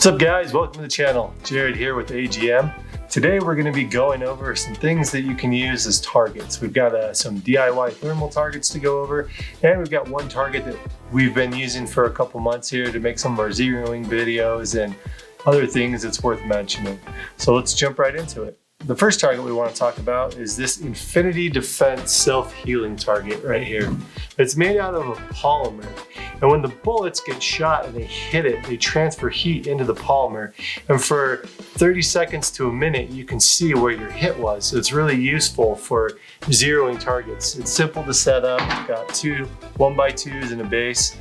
What's up guys, welcome to the channel. Jared here with AGM. Today we're going to be going over some things that you can use as targets. We've got some DIY thermal targets to go over, and we've got one target that we've been using for a couple months here to make some of our zeroing videos and other things that's worth mentioning. So let's jump right into it. The first target we want to talk about is this Infinity Defense Self-Healing Target right here. It's made out of a polymer, and when the bullets get shot and they hit it, they transfer heat into the polymer, and for 30 seconds to a minute you can see where your hit was. So it's really useful for zeroing targets. It's simple to set up. It's got two 1x2s and a base.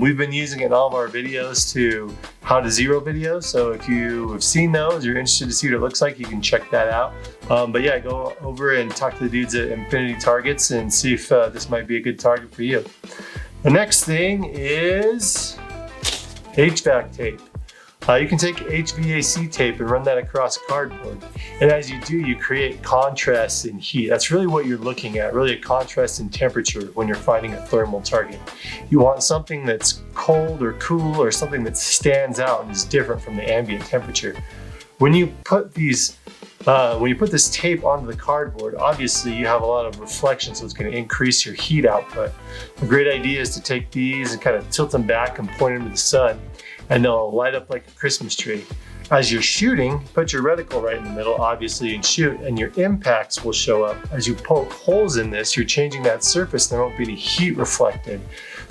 We've been using it in all of our videos to how to zero videos, so if you have seen those, you're interested to see what it looks like, you can check that out. But yeah, go over and talk to the dudes at Infinity Targets and see if this might be a good target for you. The next thing is HVAC tape. You can take HVAC tape and run that across cardboard. And as you do, you create contrast in heat. That's really what you're looking at, really a contrast in temperature when you're finding a thermal target. You want something that's cold or cool, or something that stands out and is different from the ambient temperature. When you put this tape onto the cardboard, obviously you have a lot of reflection, so it's going to increase your heat output. A great idea is to take these and kind of tilt them back and point them to the sun, and they'll light up like a Christmas tree. As you're shooting, put your reticle right in the middle, obviously, and shoot, and your impacts will show up. As you poke holes in this, you're changing that surface, there won't be any heat reflected.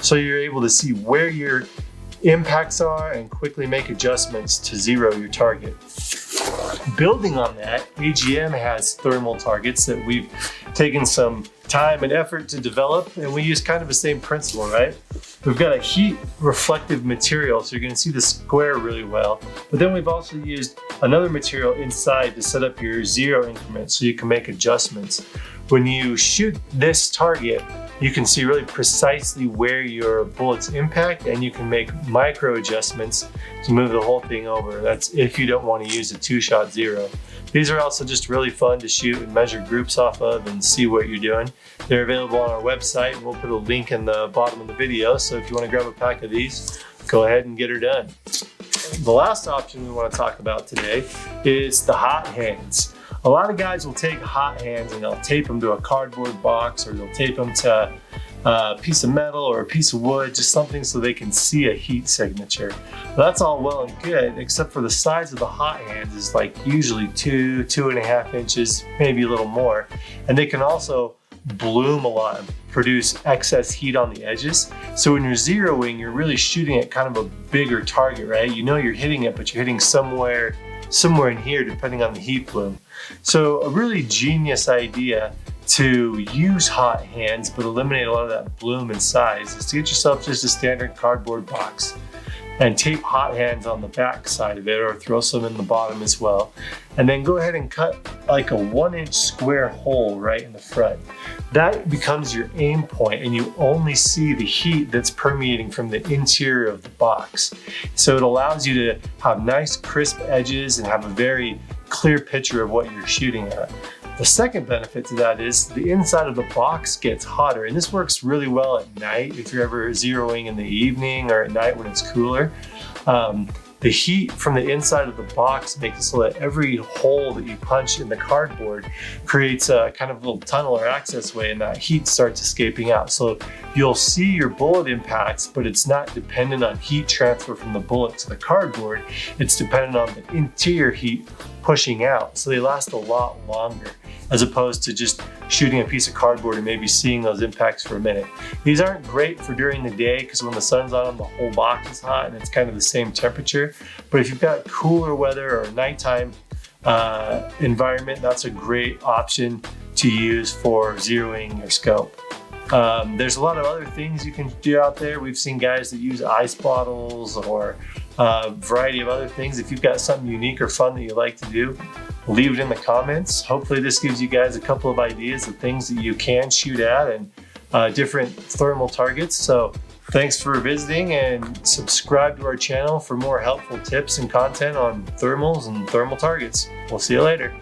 So you're able to see where your impacts are and quickly make adjustments to zero your target. Building on that, AGM has thermal targets that we've taken some time and effort to develop, and we use kind of the same principle, right? We've got a heat reflective material, so you're going to see the square really well, but then we've also used another material inside to set up your zero increments so you can make adjustments. When you shoot this target, you can see really precisely where your bullets impact, and you can make micro adjustments to move the whole thing over. That's if you don't want to use a two-shot zero. These are also just really fun to shoot and measure groups off of and see what you're doing. They're available on our website, and we'll put a link in the bottom of the video, so if you want to grab a pack of these, go ahead and get her done. The last option we want to talk about today is the hot hands. A lot of guys will take hot hands and they'll tape them to a cardboard box, or they'll tape them to a piece of metal or a piece of wood, just something so they can see a heat signature. That's all well and good, except for the size of the hot hands is like usually 2.5 inches, maybe a little more. And they can also bloom a lot and produce excess heat on the edges. So when you're zeroing, you're really shooting at kind of a bigger target, right? You know you're hitting it, but you're hitting somewhere in here depending on the heat bloom. So a really genius idea to use hot hands but eliminate a lot of that bloom and size is to get yourself just a standard cardboard box and tape hot hands on the back side of it, or throw some in the bottom as well, and then go ahead and cut like a 1-inch square hole right in the front. That becomes your aim point, and you only see the heat that's permeating from the interior of the box. So it allows you to have nice crisp edges and have a very clear picture of what you're shooting at. The second benefit to that is the inside of the box gets hotter, and this works really well at night if you're ever zeroing in the evening or at night when it's cooler. The heat from the inside of the box makes it so that every hole that you punch in the cardboard creates a kind of little tunnel or access way, and that heat starts escaping out. So you'll see your bullet impacts, but it's not dependent on heat transfer from the bullet to the cardboard. It's dependent on the interior heat pushing out. So they last a lot longer, as opposed to just shooting a piece of cardboard and maybe seeing those impacts for a minute. These aren't great for during the day, because when the sun's on them, the whole box is hot and it's kind of the same temperature. But if you've got cooler weather or nighttime environment, that's a great option to use for zeroing your scope. There's a lot of other things you can do out there. We've seen guys that use ice bottles or a variety of other things. If you've got something unique or fun that you like to do, leave it in the comments. Hopefully this gives you guys a couple of ideas of things that you can shoot at and different thermal targets. So thanks for visiting, and subscribe to our channel for more helpful tips and content on thermals and thermal targets. We'll see you later.